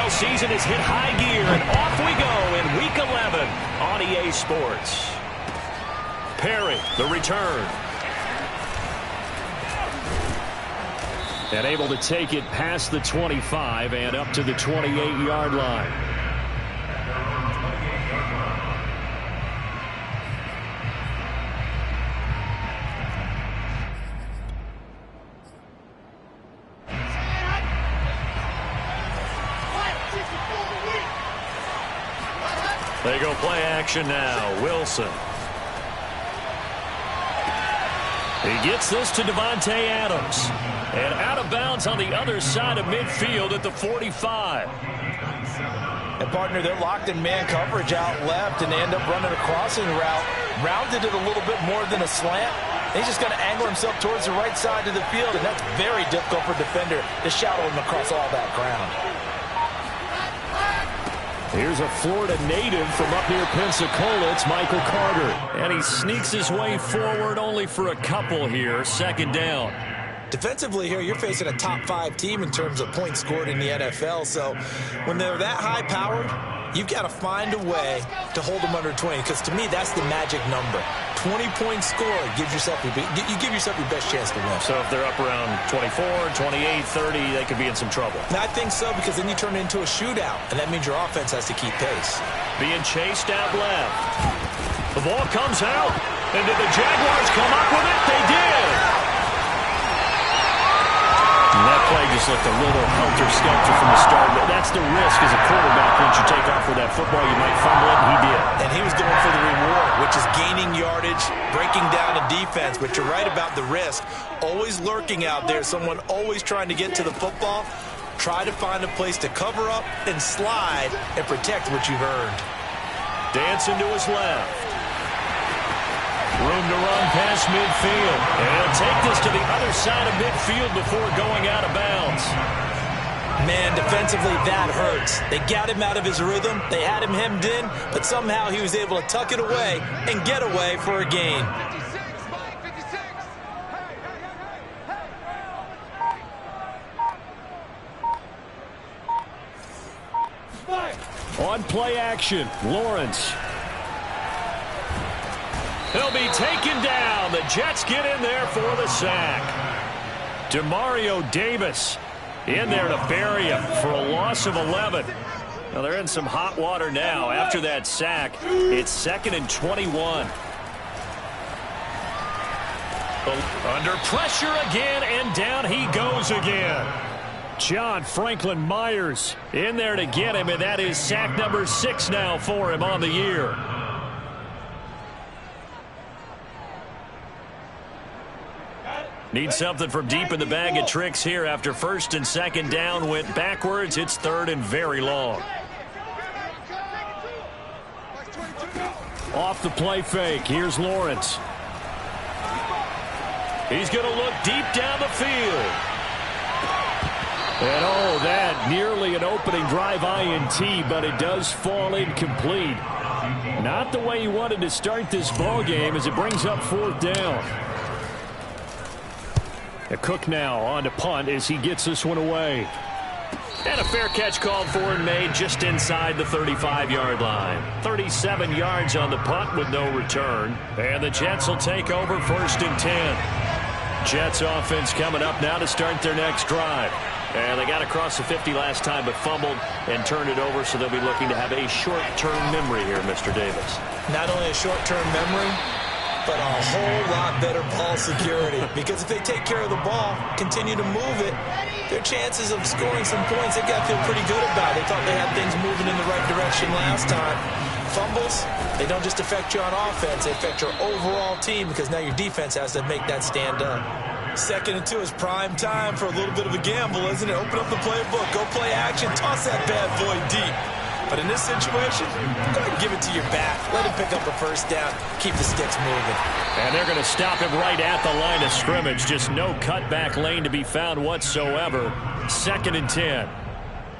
NFL season has hit high gear, and off we go in Week 11 on EA Sports. Perry, the return. And able to take it past the 25 and up to the 28-yard line. They go play action now. Wilson. He gets this to Davante Adams. And out of bounds on the other side of midfield at the 45. And, partner, they're locked in man coverage out left, and they end up running a crossing route. Rounded it a little bit more than a slant. He's just going to angle himself towards the right side of the field, and that's very difficult for a defender to shadow him across all that ground. Here's a Florida native from up near Pensacola. It's Michael Carter. And he sneaks his way forward only for a couple here. Second down. Defensively here, you're facing a top-5 team in terms of points scored in the NFL. So when they're that high-powered, you've got to find a way to hold them under 20. Because to me, that's the magic number. 20-point score gives yourself you give yourself your best chance to win. So if they're up around 24, 28, 30, they could be in some trouble. And I think so, because then you turn it into a shootout, and that means your offense has to keep pace. Being chased out left. The ball comes out, and did the Jaguars come up with it? They did. And that play just looked a little helter-skelter from the start. But that's the risk as a quarterback. Once you take off with that football, you might fumble it, and he did. And he was going for the reward, which is gaining yardage, breaking down a defense. But you're right about the risk. Always lurking out there, someone always trying to get to the football. Try to find a place to cover up and slide and protect what you've earned. Dancing to his left. Room to run past midfield. And he'll take this to the other side of midfield before going out of bounds. Man, defensively, that hurts. They got him out of his rhythm. They had him hemmed in, but somehow he was able to tuck it away and get away for a gain. On play action, Lawrence. He'll be taken down. The Jets get in there for the sack. Demario Davis in there to bury him for a loss of 11. Well, they're in some hot water now. After that sack, it's 2nd and 21. Under pressure again, and down he goes again. John Franklin Myers in there to get him, and that is sack number 6 now for him on the year. Need something from deep in the bag of tricks here after 1st and 2nd down went backwards. It's 3rd and very long. Off the play fake. Here's Lawrence. He's going to look deep down the field. And oh, that nearly an opening drive INT, but it does fall incomplete. Not the way he wanted to start this ball game as it brings up 4th down. Cook now on to punt as he gets this one away. And a fair catch called for and made just inside the 35-yard line. 37 yards on the punt with no return. And the Jets will take over 1st and 10. Jets offense coming up now to start their next drive. And they got across the 50 last time but fumbled and turned it over, so they'll be looking to have a short-term memory here, Mr. Davis. Not only a short-term memory, but a whole lot better ball security. Because if they take care of the ball, continue to move it, their chances of scoring some points, they've got to feel pretty good about. They thought they had things moving in the right direction last time. Fumbles, they don't just affect you on offense, they affect your overall team because now your defense has to make that stand up. 2nd and 2 is prime time for a little bit of a gamble, isn't it? Open up the playbook, go play action, toss that bad boy deep. But in this situation, go ahead and give it to your back. Let him pick up a 1st down. Keep the sticks moving. And they're going to stop him right at the line of scrimmage. Just no cutback lane to be found whatsoever. 2nd and 10.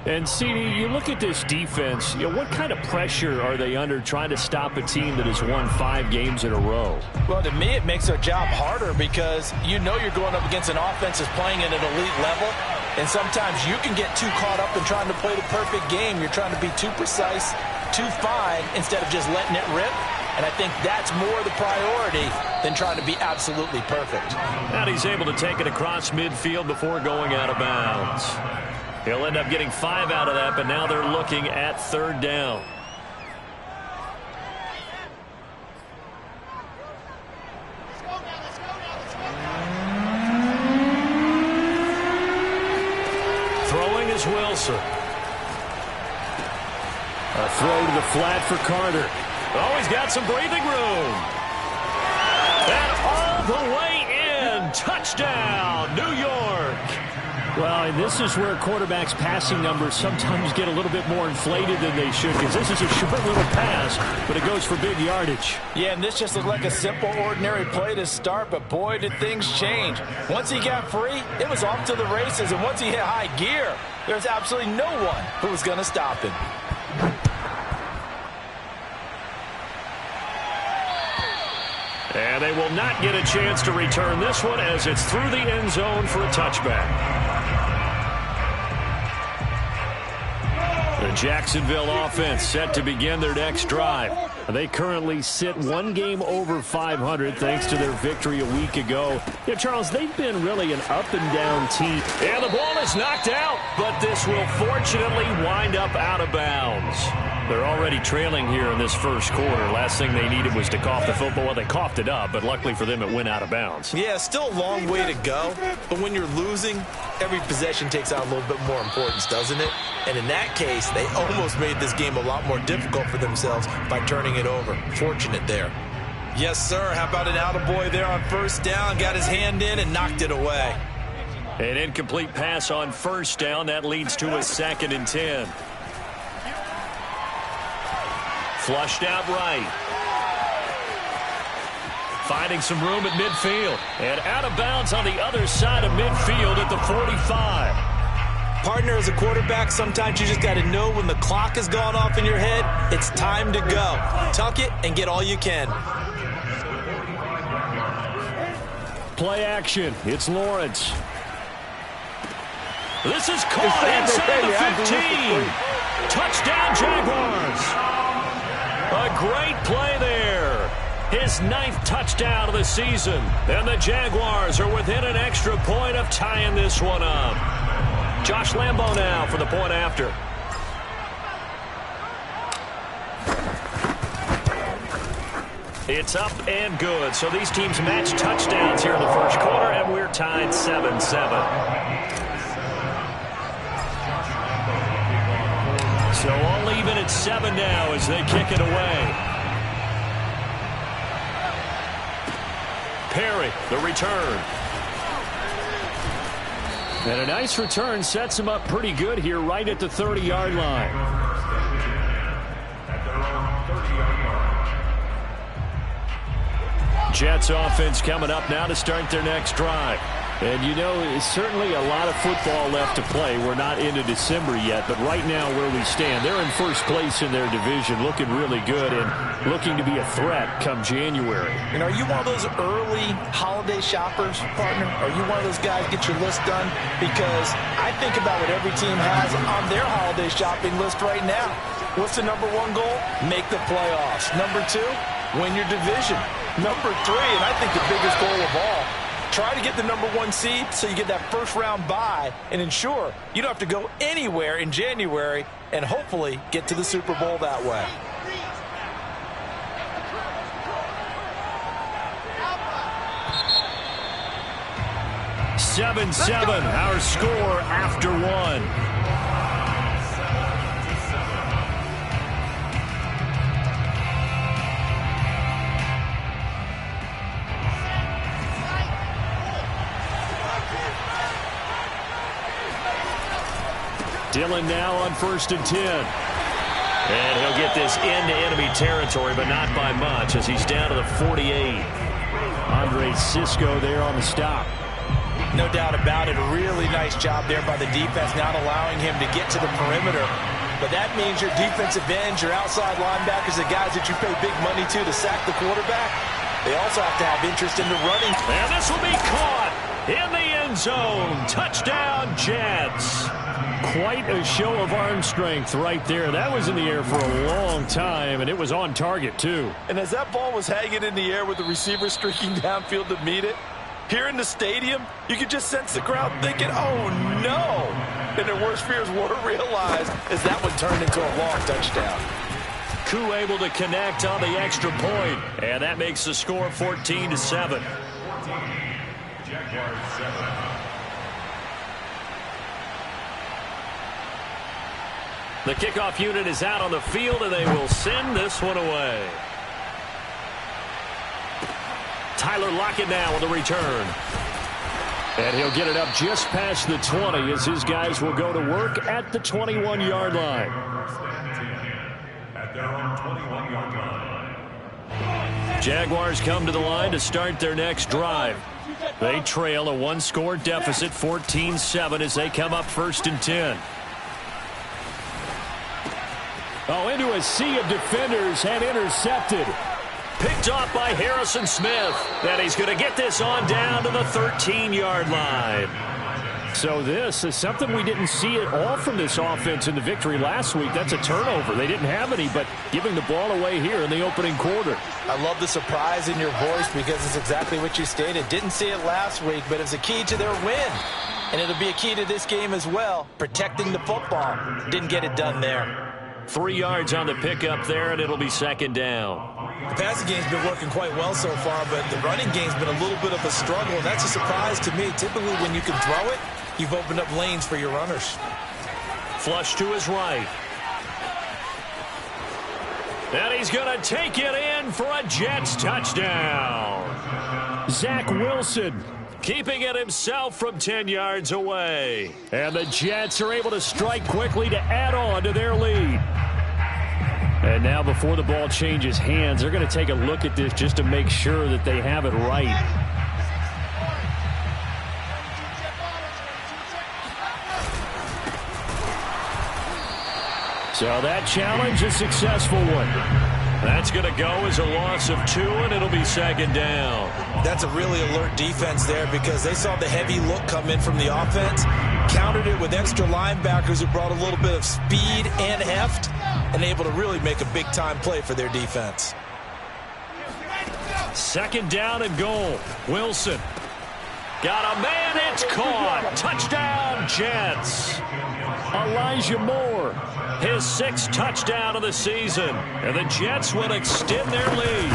And, CD, you look at this defense, what kind of pressure are they under trying to stop a team that has won 5 games in a row? Well, to me, it makes their job harder because you know you're going up against an offense that's playing at an elite level. And sometimes you can get too caught up in trying to play the perfect game. You're trying to be too precise, too fine, instead of just letting it rip. And I think that's more the priority than trying to be absolutely perfect. And he's able to take it across midfield before going out of bounds. He'll end up getting 5 out of that, but now they're looking at 3rd down. Throwing is Wilson. A throw to the flat for Carter. Oh, he's got some breathing room. And all the way in. Touchdown, New York. Well, and this is where quarterbacks' passing numbers sometimes get a little bit more inflated than they should, because this is a short little pass, but it goes for big yardage. Yeah, and this just looked like a simple, ordinary play to start, but boy, did things change. Once he got free, it was off to the races, and once he hit high gear, there's absolutely no one who was going to stop him. And they will not get a chance to return this one as it's through the end zone for a touchback. The Jacksonville offense set to begin their next drive. They currently sit 1 game over 500 thanks to their victory a week ago. Yeah, Charles, they've been really an up-and-down team. And the ball is knocked out, but this will fortunately wind up out of bounds. They're already trailing here in this first quarter. Last thing they needed was to cough the football. Well, they coughed it up, but luckily for them, it went out of bounds. Yeah, still a long way to go, but when you're losing, every possession takes on a little bit more importance, doesn't it? And in that case, they almost made this game a lot more difficult for themselves by turning it over. Fortunate there. Yes, sir. How about an attaboy there on 1st down? Got his hand in and knocked it away. An incomplete pass on 1st down. That leads to a 2nd and 10. Flushed out right. Finding some room at midfield. And out of bounds on the other side of midfield at the 45. Partner, as a quarterback, sometimes you just got to know when the clock has gone off in your head, it's time to go. Tuck it and get all you can. Play action. It's Lawrence. This is caught inside the 15. Touchdown, Jaguars. A great play there. His 9th touchdown of the season. And the Jaguars are within an extra point of tying this one up. Josh Lambo now for the point after. It's up and good. So these teams match touchdowns here in the first quarter, and we're tied 7-7. So all even at 7 now as they kick it away. Perry, the return. And a nice return sets him up pretty good here right at the 30-yard line. Jets offense coming up now to start their next drive. And, you know, certainly a lot of football left to play. We're not into December yet, but right now where we stand, they're in first place in their division, looking really good and looking to be a threat come January. And are you one of those early holiday shoppers, partner? Are you one of those guys get your list done? Because I think about what every team has on their holiday shopping list right now. What's the number 1 goal? Make the playoffs. Number 2, win your division. Number 3, and I think the biggest goal of all, try to get the number 1 seed so you get that first-round bye and ensure you don't have to go anywhere in January and hopefully get to the Super Bowl that way. Seven, our score after 1. Dillon now on 1st and 10. And he'll get this into enemy territory, but not by much as he's down to the 48. Andre Cisco there on the stop. No doubt about it. A really nice job there by the defense, not allowing him to get to the perimeter. But that means your defensive ends, your outside linebackers, the guys that you pay big money to sack the quarterback, they also have to have interest in the running. And this will be caught in the end zone. Touchdown, Jets. Quite a show of arm strength right there. That was in the air for a long time, and it was on target, too. And as that ball was hanging in the air with the receiver streaking downfield to meet it, here in the stadium, you could just sense the crowd thinking, oh, no. And their worst fears were realized as that one turned into a long touchdown. Koo able to connect on the extra point, and that makes the score 14-7. The kickoff unit is out on the field, and they will send this one away. Tyler Lockett now with the return. And he'll get it up just past the 20 as his guys will go to work at the 21-yard line. At their own 21-yard line. Jaguars come to the line to start their next drive. They trail a one-score deficit, 14-7, as they come up 1st and 10. Oh, into a sea of defenders and intercepted. Picked off by Harrison Smith. And he's going to get this on down to the 13-yard line. So this is something we didn't see at all from this offense in the victory last week. That's a turnover. They didn't have any, but giving the ball away here in the opening quarter. I love the surprise in your voice because it's exactly what you stated. Didn't see it last week, but it's a key to their win. And it'll be a key to this game as well, protecting the football. Didn't get it done there. 3 yards on the pickup there, and it'll be 2nd down. The passing game's been working quite well so far, but the running game's been a little bit of a struggle, and that's a surprise to me. Typically, when you can throw it, you've opened up lanes for your runners. Flush to his right. And he's going to take it in for a Jets touchdown. Zach Wilson keeping it himself from 10 yards away. And the Jets are able to strike quickly to add on to their lead. And now before the ball changes hands, they're going to take a look at this just to make sure that they have it right. So that challenge, a successful one. That's going to go as a loss of 2, and it'll be 2nd down. That's a really alert defense there because they saw the heavy look come in from the offense, countered it with extra linebackers who brought a little bit of speed and heft, and able to really make a big-time play for their defense. 2nd down and goal. Wilson. Got a man, it's caught. Touchdown, Jets. Elijah Moore. His 6th touchdown of the season. And the Jets will extend their lead.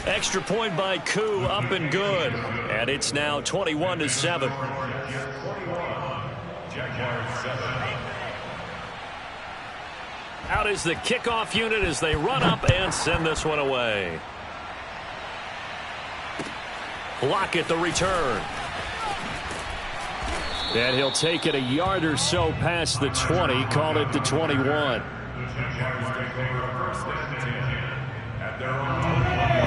Extra point by Koo, up and good. And it's now 21-7. Out is the kickoff unit as they run up and send this one away. Lockett the return. And he'll take it a yard or so past the 20, call it the 21.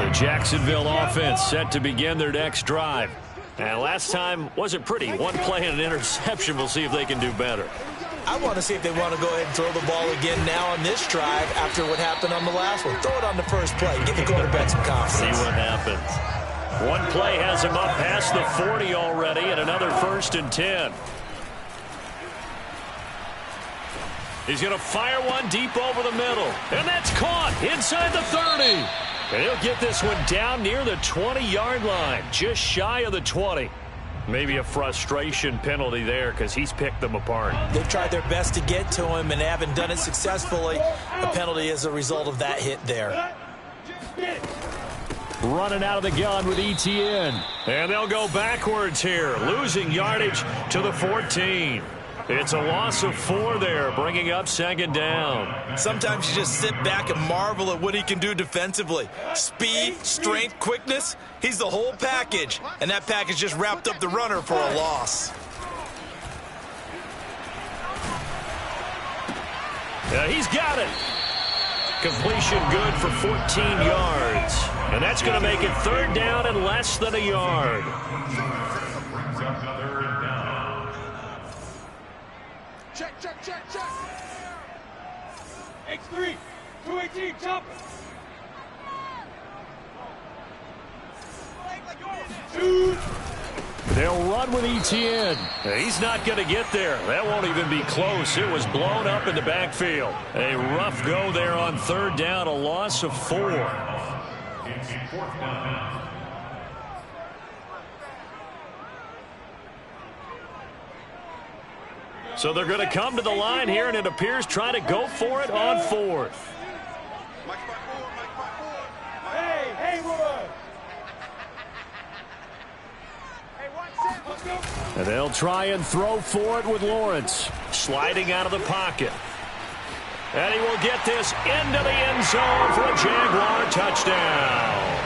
The Jacksonville offense set to begin their next drive. And last time wasn't pretty. One play and an interception. We'll see if they can do better. I want to see if they want to go ahead and throw the ball again now on this drive after what happened on the last one. Throw it on the first play. Give the quarterback some confidence. See what happens. One play has him up past the 40 already, and another 1st and 10. He's going to fire one deep over the middle. And that's caught inside the 30. And he'll get this one down near the 20-yard line, just shy of the 20. Maybe a frustration penalty there because he's picked them apart. They've tried their best to get to him and haven't done it successfully. A penalty is a result of that hit there. Running out of the gun with ETN. And they'll go backwards here, losing yardage to the 14. It's a loss of 4 there, bringing up 2nd down. Sometimes you just sit back and marvel at what he can do defensively. Speed, strength, quickness, he's the whole package. And that package just wrapped up the runner for a loss. Yeah, he's got it. Completion good for 14 yards. And that's going to make it 3rd down and less than a yard. Check. X3, 218, jump. 2. They'll run with Etienne. He's not going to get there. That won't even be close. It was blown up in the backfield. A rough go there on third down, a loss of 4. So they're going to come to the line here, and it appears trying to go for it on 4th. Hey, Haywood! And they'll try and throw for it with Lawrence. Sliding out of the pocket. And he will get this into the end zone for a Jaguar touchdown.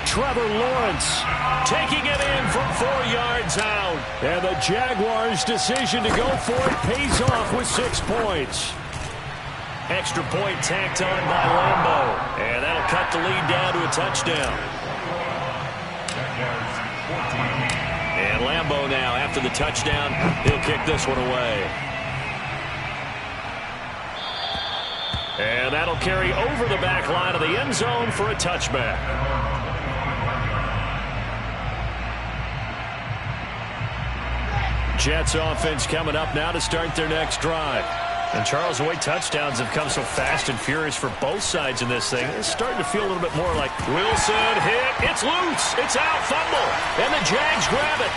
Trevor Lawrence Taking it in from 4 yards out. And the Jaguars' decision to go for it pays off with 6 points. Extra point tacked on by Lambo. And that'll cut the lead down to a touchdown. And Lambo now, after the touchdown, he'll kick this one away. And that'll carry over the back line of the end zone for a touchback. Jets offense coming up now to start their next drive. And Charles, the way touchdowns have come so fast and furious for both sides in this thing, it's starting to feel a little bit more like Wilson hit. It's loose. It's out. Fumble. And the Jags grab it.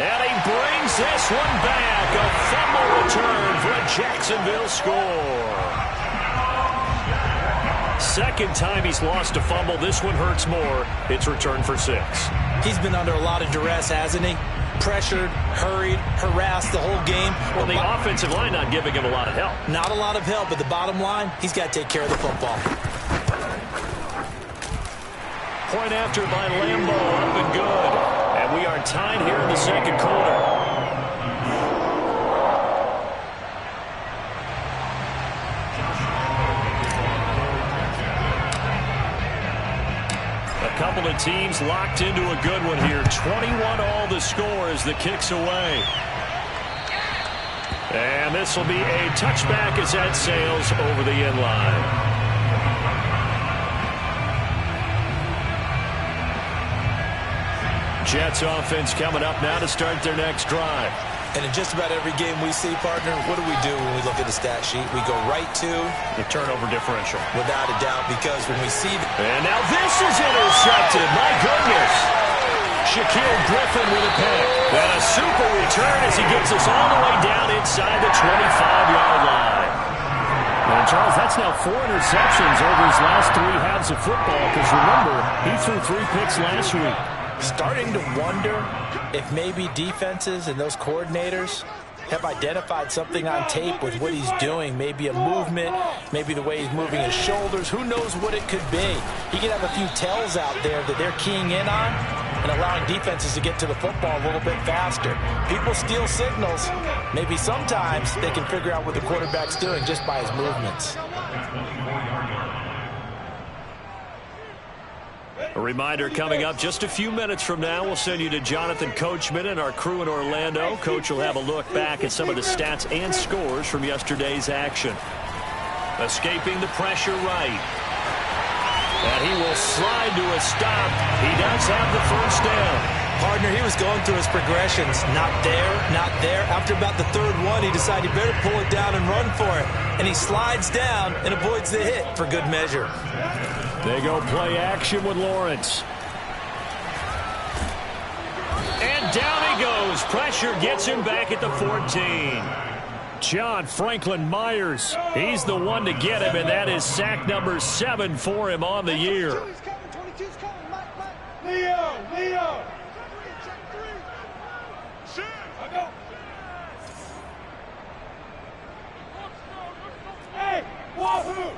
And he brings this one back. A fumble return for a Jacksonville score. Second time he's lost a fumble. This one hurts more. It's returned for 6. He's been under a lot of duress, hasn't he? Pressured, hurried, harassed the whole game. Well, the offensive line not giving him a lot of help. Not a lot of help, but the bottom line, he's got to take care of the football. Point after by Lambo, up and good. And we are tied here in the second quarter. A couple of teams locked into a good one here. 21-all the score as the kick's away. And this will be a touchback as that sails over the end line. Jets offense coming up now to start their next drive. And in just about every game we see, partner, what do we do when we look at the stat sheet? We go right to the turnover differential. Without a doubt, because when we see... And now this is intercepted. My goodness. Shaquille Griffin with a pick. And a super return as he gets us all the way down inside the 25-yard line. And Charles, that's now 4 interceptions over his last 3 halves of football. Because remember, he threw 3 picks last week. Starting to wonder if maybe defenses and those coordinators have identified something on tape with what he's doing. Maybe a movement, maybe the way he's moving his shoulders. Who knows what it could be? He could have a few tells out there that they're keying in on and allowing defenses to get to the football a little bit faster. People steal signals. Maybe sometimes they can figure out what the quarterback's doing just by his movements. A reminder coming up just a few minutes from now. We'll send you to Jonathan Coachman and our crew in Orlando. Coach will have a look back at some of the stats and scores from yesterday's action. Escaping the pressure right. And he will slide to a stop. He does have the first down. Partner, he was going through his progressions. Not there, not there. After about the third one, he decided he better pull it down and run for it. And he slides down and avoids the hit for good measure. They go play action with Lawrence. And down he goes. Pressure gets him back at the 14. John Franklin Myers, he's the one to get him, and that is sack number 7 for him on the year. Leo! Hey, Wahoo!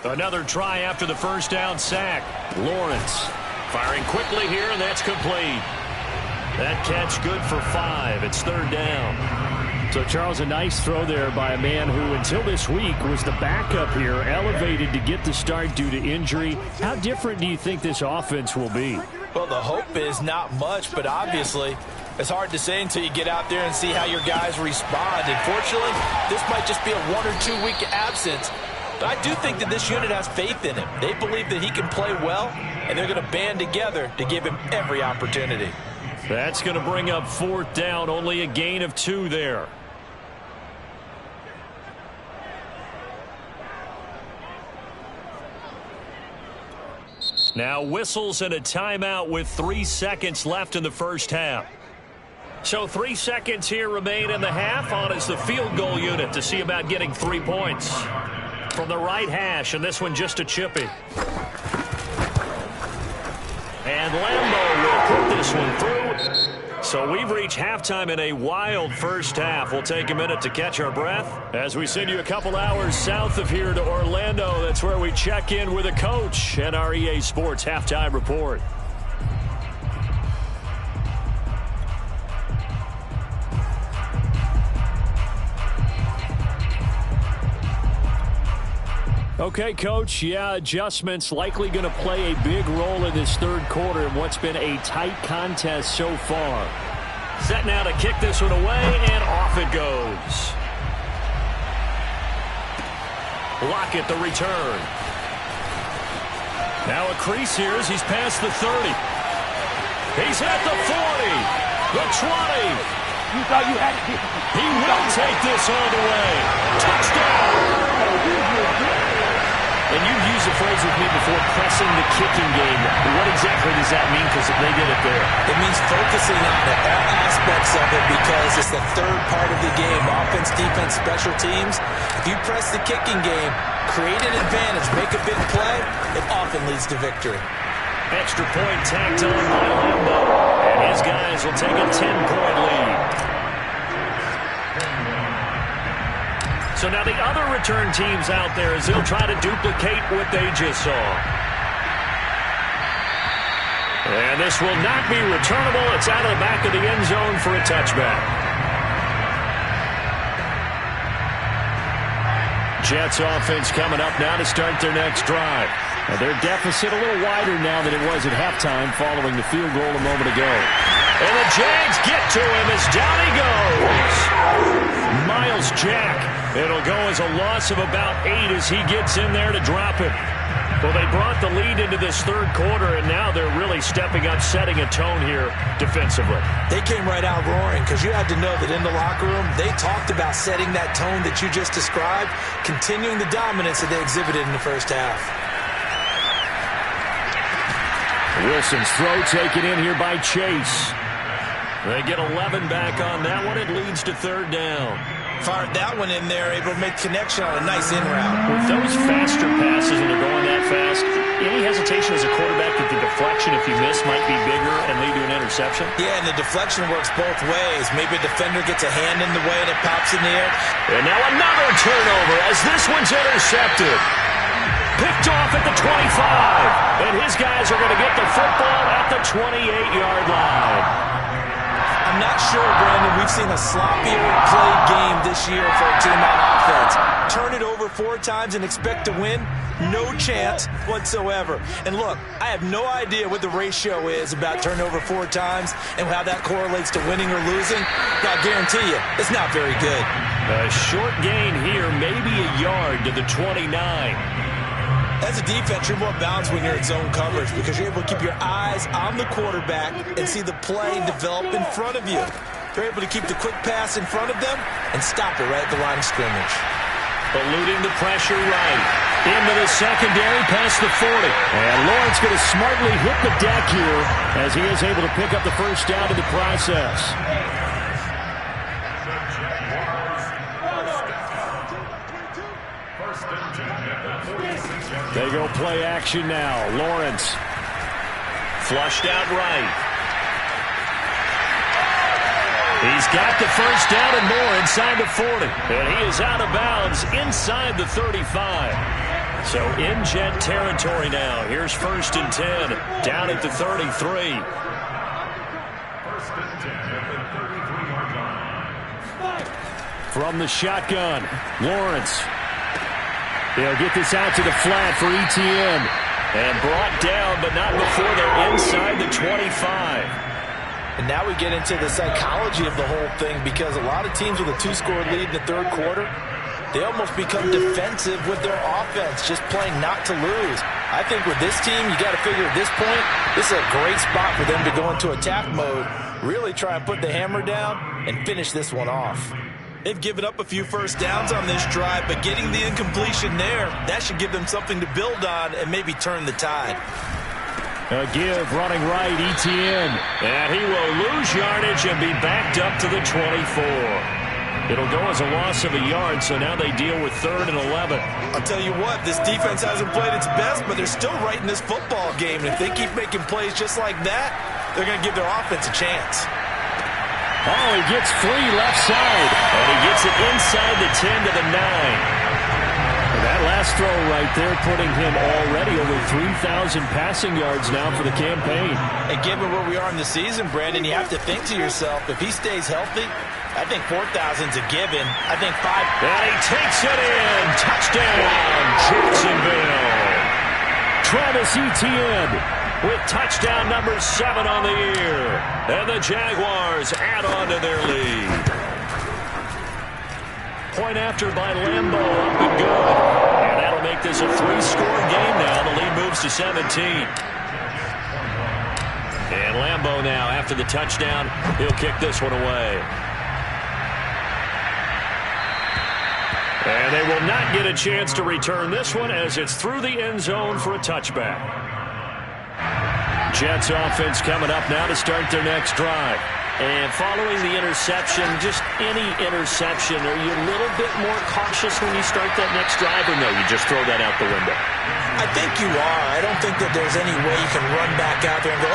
Another try after the first down sack. Lawrence firing quickly here, and that's complete. That catch good for 5. It's third down. So, Charles, a nice throw there by a man who, until this week, was the backup here, elevated to get the start due to injury. How different do you think this offense will be? Well, the hope is not much, but obviously it's hard to say until you get out there and see how your guys respond. And fortunately, this might just be a 1 or 2 week absence. But I do think that this unit has faith in him. They believe that he can play well, and they're going to band together to give him every opportunity. That's going to bring up 4th down, only a gain of 2 there. Now whistles and a timeout with 3 seconds left in the first half. So 3 seconds here remain in the half. On is the field goal unit to see about getting 3 points. From the right hash, and this one just a chippy. And Lambo will put this one through. So we've reached halftime in a wild first half. We'll take a minute to catch our breath as we send you a couple hours south of here to Orlando. That's where we check in with a coach and our EA Sports Halftime Report. Okay, Coach, yeah, adjustments likely going to play a big role in this third quarter in what's been a tight contest so far. Set now to kick this one away, and off it goes. Lockett the return. Now a crease here as he's past the 30. He's at the 40, the 20. You thought you had it. He will take this all the way. Touchdown! And you've used the phrase with me before, pressing the kicking game. What exactly does that mean? Because they did it there. It means focusing on it, all aspects of it, because it's the third part of the game. Offense, defense, special teams. If you press the kicking game, create an advantage, make a big play, it often leads to victory. Extra point tacked on by Lambo. And his guys will take a 10-point lead. So now the other return teams out there as they'll try to duplicate what they just saw. And this will not be returnable. It's out of the back of the end zone for a touchback. Jets offense coming up now to start their next drive. Now their deficit a little wider now than it was at halftime following the field goal a moment ago. And the Jags get to him as down he goes. Myles Jack. It'll go as a loss of about 8 as he gets in there to drop it. Well, they brought the lead into this third quarter, and now they're really stepping up, setting a tone here defensively. They came right out roaring because you had to know that in the locker room, they talked about setting that tone that you just described, continuing the dominance that they exhibited in the first half. Wilson's throw taken in here by Chase. They get 11 back on that one. It leads to third down. Fired that one in there, able to make connection on a nice in route. With those faster passes and they're going that fast, any hesitation as a quarterback that the deflection, if you miss, might be bigger and lead to an interception? Yeah, and the deflection works both ways. Maybe a defender gets a hand in the way and it pops in the air. And now another turnover as this one's intercepted. Picked off at the 25. And his guys are going to get the football at the 28-yard line. I'm not sure, Brandon, we've seen a sloppier play game this year for a team on offense. Turn it over 4 times and expect to win? No chance whatsoever. And look, I have no idea what the ratio is about turnover 4 times and how that correlates to winning or losing. But I'll guarantee you, it's not very good. A short gain here, maybe a yard to the 29. As a defense, you're more balanced when you're in zone coverage because you're able to keep your eyes on the quarterback and see the play develop in front of you. You're able to keep the quick pass in front of them and stop it right at the line of scrimmage. Eluding the pressure right. Into the secondary past the 40. And Lawrence going to smartly hit the deck here as he is able to pick up the first down in the process. They go play action now. Lawrence flushed out right. He's got the first down and more inside the 40. And he is out of bounds inside the 35. So in Jet territory now. Here's 1st and 10 down at the 33. From the shotgun, Lawrence. They'll get this out to the flat for Etienne. And brought down, but not before they're inside the 25. And now we get into the psychology of the whole thing because a lot of teams with a 2-score lead in the third quarter, they almost become defensive with their offense, just playing not to lose. I think with this team, you got to figure at this point, this is a great spot for them to go into attack mode, really try and put the hammer down and finish this one off. They've given up a few first downs on this drive, but getting the incompletion there, that should give them something to build on and maybe turn the tide. A give running right, Etienne. And he will lose yardage and be backed up to the 24. It'll go as a loss of a yard, so now they deal with 3rd and 11. I'll tell you what, this defense hasn't played its best, but they're still right in this football game. And if they keep making plays just like that, they're going to give their offense a chance. Oh, he gets free left side. And he gets it inside the 10 to the 9. That last throw right there putting him already over 3,000 passing yards now for the campaign. And given where we are in the season, Brandon, you have to think to yourself, if he stays healthy, I think 4,000's a given. I think 5. And he takes it in. Touchdown, Jacksonville. Travis Etienne with touchdown number 7 on the year. And the Jaguars add on to their lead. Point after by Lambeau, up and good. And that'll make this a 3-score game now. The lead moves to 17. And Lambeau now, after the touchdown, he'll kick this one away. And they will not get a chance to return this one as it's through the end zone for a touchback. Jets offense coming up now to start their next drive. And following the interception, just any interception, are you a little bit more cautious when you start that next drive, or no, you just throw that out the window? I think you are. I don't think that there's any way you can run back out there and go,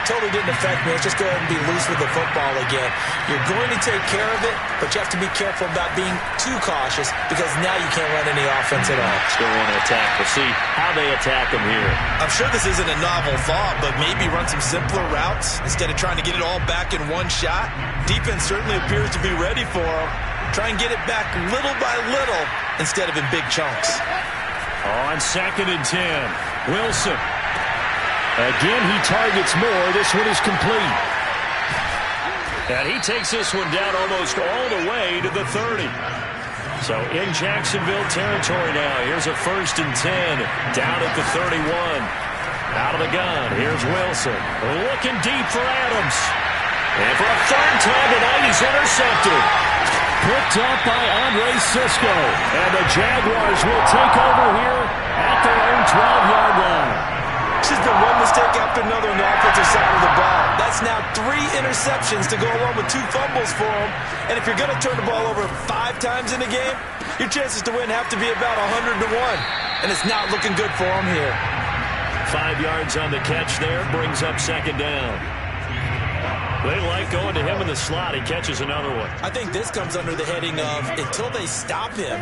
totally didn't affect me. Let's just go ahead and be loose with the football again. You're going to take care of it, but you have to be careful about being too cautious because now you can't run any offense at all. Still want to attack. We'll see how they attack them here. I'm sure this isn't a novel thought, but maybe run some simpler routes instead of trying to get it all back in one shot. Defense certainly appears to be ready for them. Try and get it back little by little instead of in big chunks. On 2nd and 10, Wilson. Again, he targets more. This one is complete. And he takes this one down almost all the way to the 30. So in Jacksonville territory now. Here's a 1st and 10 down at the 31. Out of the gun, here's Wilson. Looking deep for Adams. And for a 3rd time tonight, he's intercepted. Picked up by Andre Cisco. And the Jaguars will take over here at their own 12-yard line. It's just been one mistake after another on the offensive side of the ball. That's now 3 interceptions to go along with 2 fumbles for him. And if you're going to turn the ball over 5 times in a game, your chances to win have to be about 100 to 1. And it's not looking good for him here. 5 yards on the catch there, brings up 2nd down. They like going to him in the slot. He catches another one. I think this comes under the heading of until they stop him,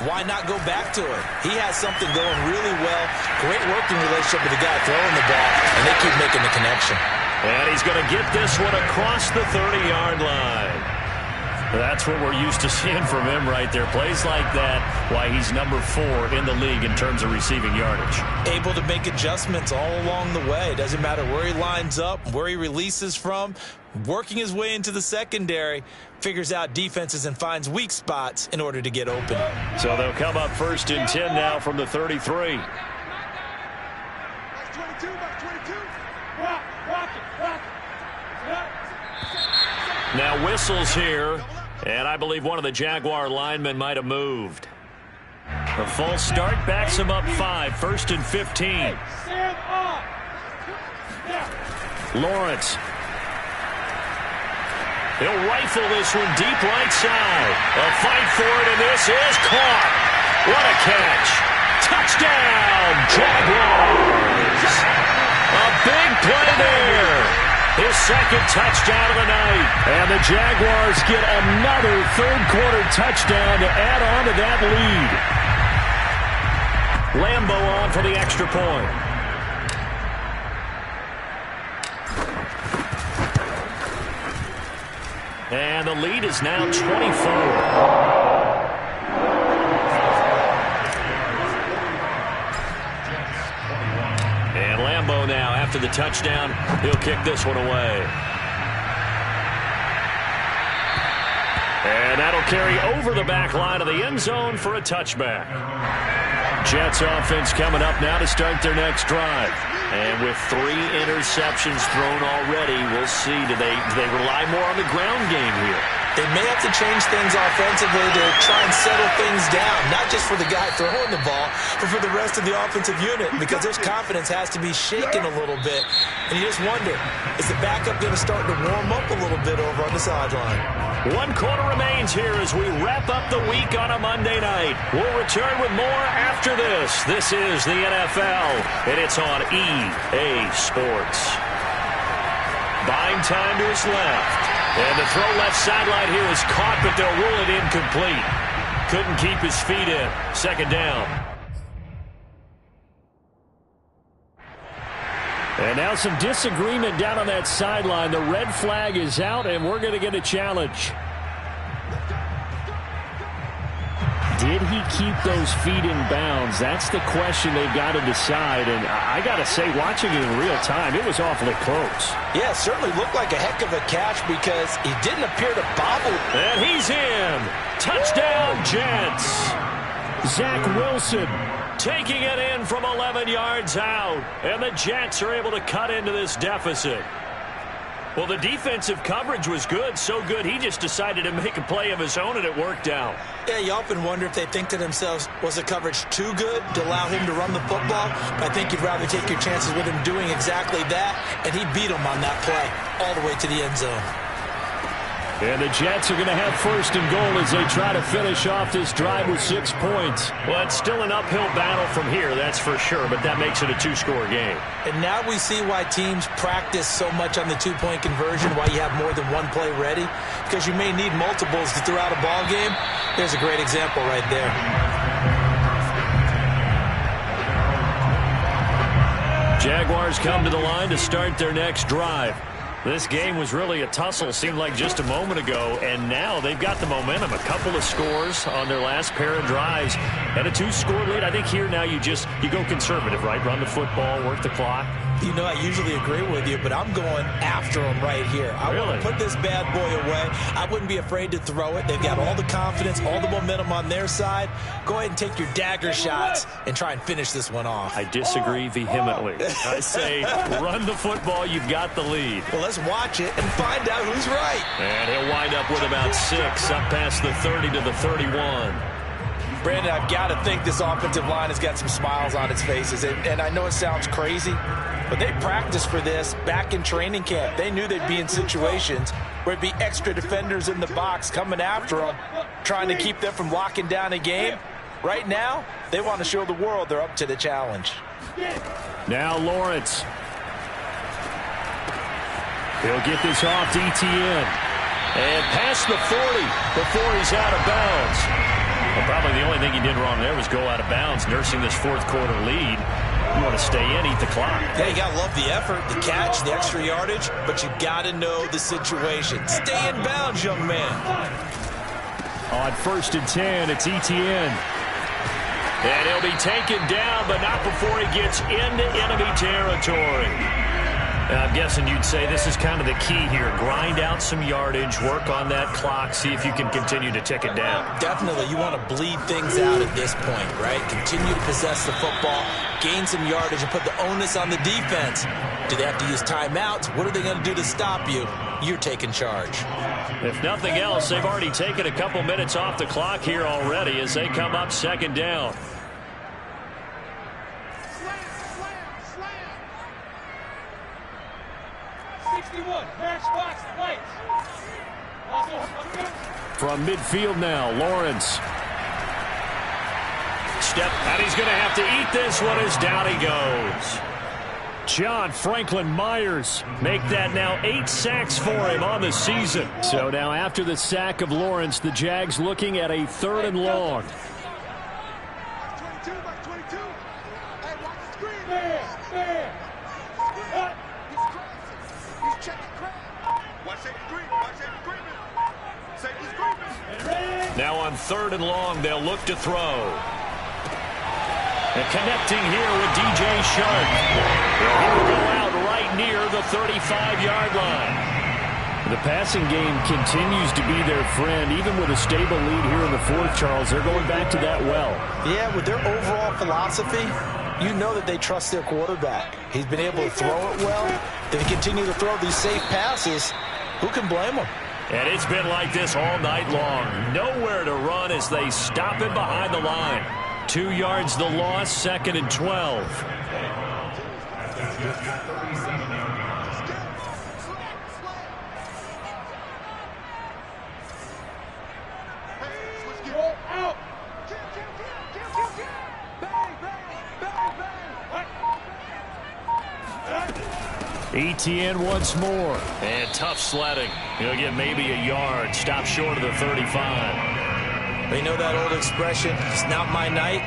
why not go back to it? He has something going really well. Great working relationship with the guy throwing the ball, and they keep making the connection. And he's going to get this one across the 30-yard line. That's what we're used to seeing from him right there. Plays like that, why he's number 4 in the league in terms of receiving yardage. Able to make adjustments all along the way. Doesn't matter where he lines up, where he releases from. Working his way into the secondary, figures out defenses and finds weak spots in order to get open. So they'll come up 1st and 10 now from the 33. Now whistles here, and I believe one of the Jaguar linemen might have moved. The false start backs him up 5, 1st and 15. Lawrence. He'll rifle this one deep right side. A fight for it, and this is caught. What a catch. Touchdown, Jaguars. A big play there. His 2nd touchdown of the night. And the Jaguars get another 3rd-quarter touchdown to add on to that lead. Lambeau on for the extra point. And the lead is now 24. Now, after the touchdown, he'll kick this one away. And that'll carry over the back line of the end zone for a touchback. Jets offense coming up now to start their next drive. And with 3 interceptions thrown already, we'll see. Do they rely more on the ground game here? They may have to change things offensively to try and settle things down, not just for the guy throwing the ball, but for the rest of the offensive unit, because their confidence has to be shaken a little bit. And you just wonder, is the backup going to start to warm up a little bit over on the sideline? 1 quarter remains here as we wrap up the week on a Monday night. We'll return with more after this. This is the NFL, and it's on EA Sports. Buying time to his left. And the throw left sideline here is caught, but they'll rule it incomplete. Couldn't keep his feet in. Second down. And now some disagreement down on that sideline. The red flag is out, and we're going to get a challenge. Did he keep those feet in bounds? That's the question they've got to decide. And I got to say, watching it in real time, it was awfully close. Yeah, it certainly looked like a heck of a catch because he didn't appear to bobble. And he's in. Touchdown, Jets. Zach Wilson taking it in from 11 yards out. And the Jets are able to cut into this deficit. Well, the defensive coverage was good, so good he just decided to make a play of his own, and it worked out. Yeah, you often wonder if they think to themselves, was the coverage too good to allow him to run the football? But I think you'd rather take your chances with him doing exactly that, and he beat him on that play all the way to the end zone. And the Jets are going to have first and goal as they try to finish off this drive with 6 points. Well, it's still an uphill battle from here, that's for sure, but that makes it a 2-score game. And now we see why teams practice so much on the 2-point conversion, why you have more than one play ready, because you may need multiples to throw out a ball game. There's a great example right there. Jaguars come to the line to start their next drive. This game was really a tussle, seemed like just a moment ago, and now they've got the momentum. A couple of scores on their last pair of drives and a 2-score lead. I think here now you go conservative, right? Run the football, work the clock. You know, I usually agree with you, but I'm going after him right here. I want to put this bad boy away. I wouldn't be afraid to throw it. They've got all the confidence, all the momentum on their side. Go ahead and take your dagger shots and try and finish this one off. I disagree vehemently. I say run the football. You've got the lead. Well, let's watch it and find out who's right. And he'll wind up with about 6 up past the 30 to the 31. Brandon, I've got to think this offensive line has got some smiles on its faces. And I know it sounds crazy, but they practiced for this back in training camp. They knew they'd be in situations where it'd be extra defenders in the box coming after them, trying to keep them from locking down a game. Right now, they want to show the world they're up to the challenge. Now Lawrence. He'll get this off to Etienne. And past the 40 before he's out of bounds. Well, probably the only thing he did wrong there was go out of bounds, nursing this fourth-quarter lead. You want to stay in, eat the clock. Yeah, you got to love the effort, the catch, the extra yardage, but you got to know the situation. Stay in bounds, young man. On 1st and 10, it's Etienne. And he'll be taken down, but not before he gets into enemy territory. I'm guessing you'd say this is kind of the key here. Grind out some yardage, work on that clock, see if you can continue to tick it down. Definitely. You want to bleed things out at this point, right? Continue to possess the football, gain some yardage, and put the onus on the defense. Do they have to use timeouts? What are they going to do to stop you? You're taking charge. If nothing else, they've already taken a couple minutes off the clock here already as they come up second down. From midfield now, Lawrence. Step, and he's going to have to eat this one as down he goes. John Franklin Myers make that now 8 sacks for him on the season. So now after the sack of Lawrence, the Jags looking at a 3rd and long. Now on 3rd and long, they'll look to throw. And connecting here with DJ Shark. He will go out right near the 35-yard line. The passing game continues to be their friend. Even with a stable lead here in the fourth, Charles, they're going back to that well. Yeah, with their overall philosophy, you know that they trust their quarterback. He's been able to throw it well. If they continue to throw these safe passes, who can blame them? And it's been like this all night long. Nowhere to run as they stop him behind the line. 2 yards the loss, 2nd and 12. Etienne once more. And tough sledding. He'll get maybe a yard. Stop short of the 35. They know that old expression, it's not my night.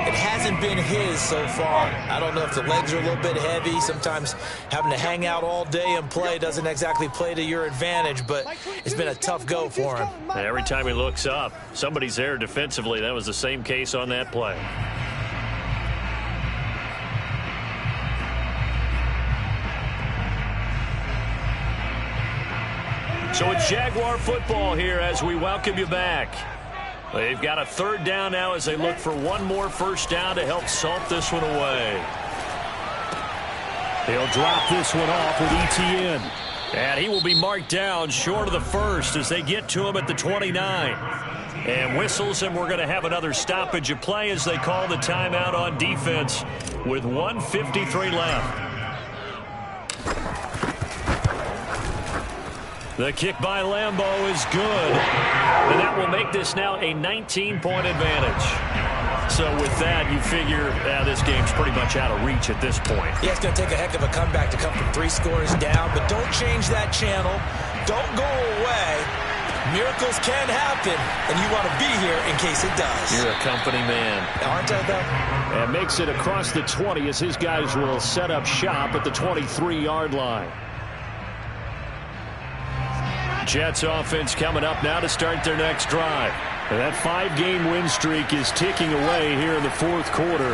It hasn't been his so far. I don't know if the legs are a little bit heavy. Sometimes having to hang out all day and play doesn't exactly play to your advantage, but it's been a tough go for him. And every time he looks up, somebody's there defensively. That was the same case on that play. So it's Jaguar football here as we welcome you back. They've got a 3rd down now as they look for one more first down to help salt this one away. They'll drop this one off with Etienne. And he will be marked down short of the first as they get to him at the 29. And whistles, and we're going to have another stoppage of play as they call the timeout on defense with 1:53 left. The kick by Lambo is good, and that will make this now a 19-point advantage. So with that, you figure this game's pretty much out of reach at this point. Yeah, it's going to take a heck of a comeback to come from 3 scores down, but don't change that channel. Don't go away. Miracles can happen, and you want to be here in case it does. You're a company man. Aren't I, though? And makes it across the 20 as his guys will set up shop at the 23-yard line. Jets offense coming up now to start their next drive. And that 5-game win streak is ticking away here in the fourth quarter.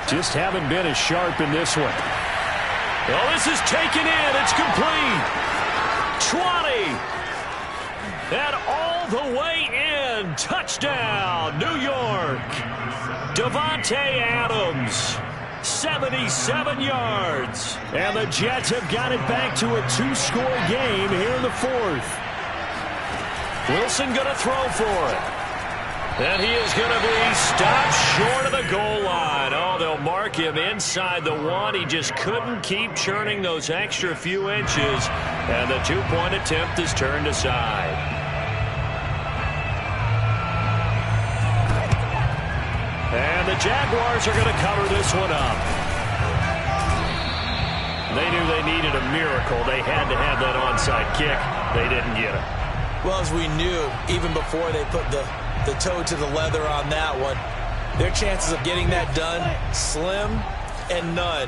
Just haven't been as sharp in this one. Well, this is taken in. It's complete. 20. And all the way in. Touchdown, New York. Davante Adams. 77 yards. And the Jets have got it back to a 2-score game here in the fourth. Wilson going to throw for it. And he is going to be stopped short of the goal line. Oh, they'll mark him inside the 1. He just couldn't keep churning those extra few inches. And the 2-point attempt is turned aside. And the Jaguars are going to cover this one up. They knew they needed a miracle. They had to have that onside kick. They didn't get it. Well, as we knew, even before they put the toe to the leather on that one, their chances of getting that done, slim and none.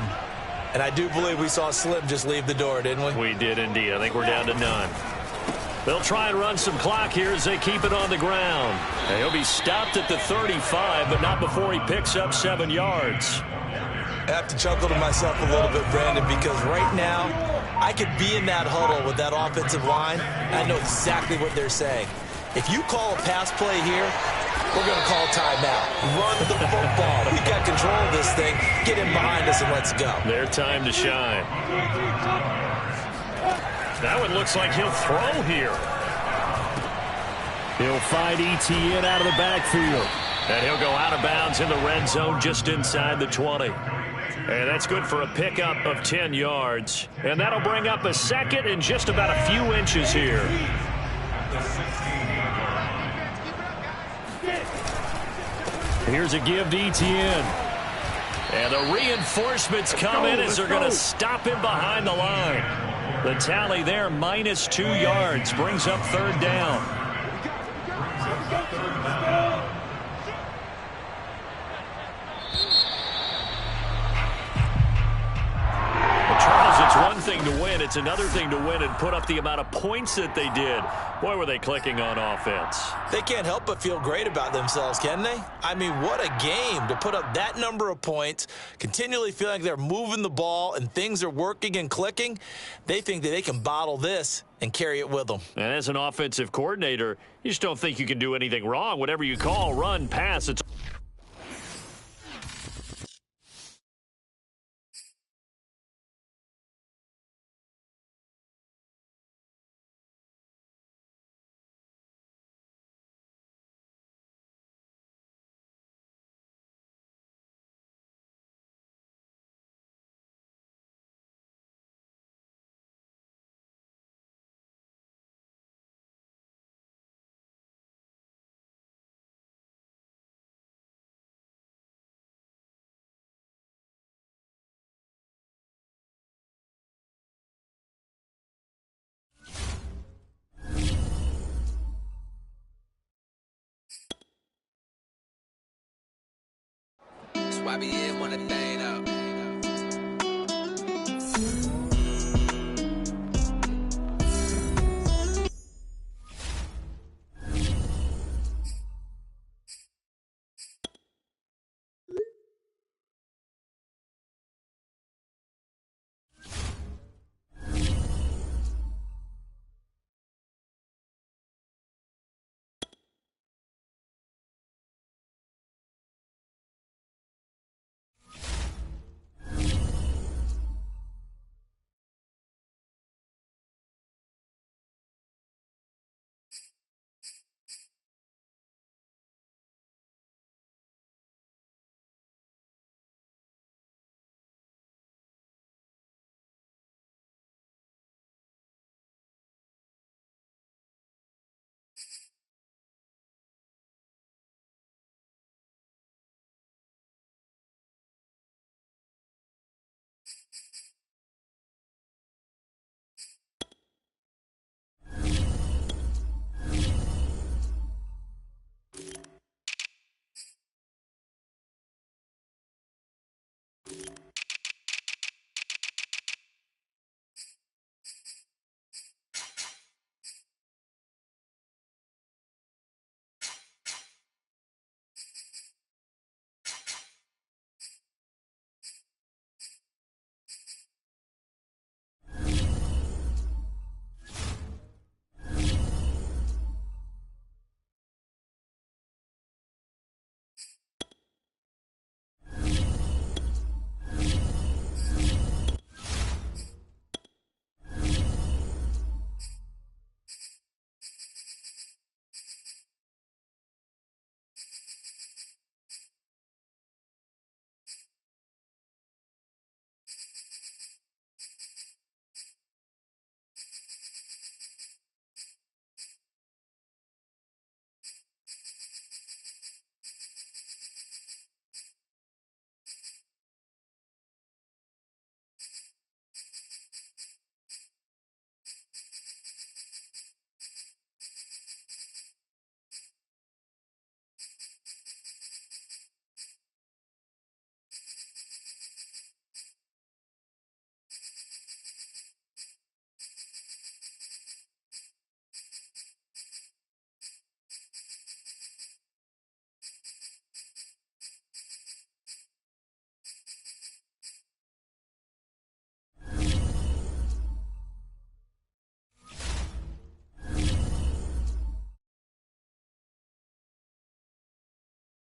And I do believe we saw Slim just leave the door, didn't we? We did indeed. I think we're down to none. They'll try and run some clock here as they keep it on the ground. And he'll be stopped at the 35, but not before he picks up 7 yards. I have to chuckle to myself a little bit, Brandon, because right now I could be in that huddle with that offensive line, and I know exactly what they're saying. If you call a pass play here, we're going to call timeout. Run the football. We got control of this thing. Get him behind us and let's go. Their time to shine. That one looks like he'll throw here. He'll find Etienne out of the backfield. And he'll go out of bounds in the red zone just inside the 20. And that's good for a pickup of 10 yards. And that'll bring up a 2nd and just about a few inches here. Here's a give to Etienne. And the reinforcements come in as they're going to stop him behind the line. The tally there, -2 yards, brings up 3rd down. Charles, it's one thing to win. It's it's another thing to win and put up the amount of points that they did. Boy, were they clicking on offense. They can't help but feel great about themselves, can they? I mean, what a game to put up that number of points, continually feeling like they're moving the ball and things are working and clicking. They think that they can bottle this and carry it with them. And as an offensive coordinator, you just don't think you can do anything wrong. Whatever you call, run, pass, it's YBN want a thing up.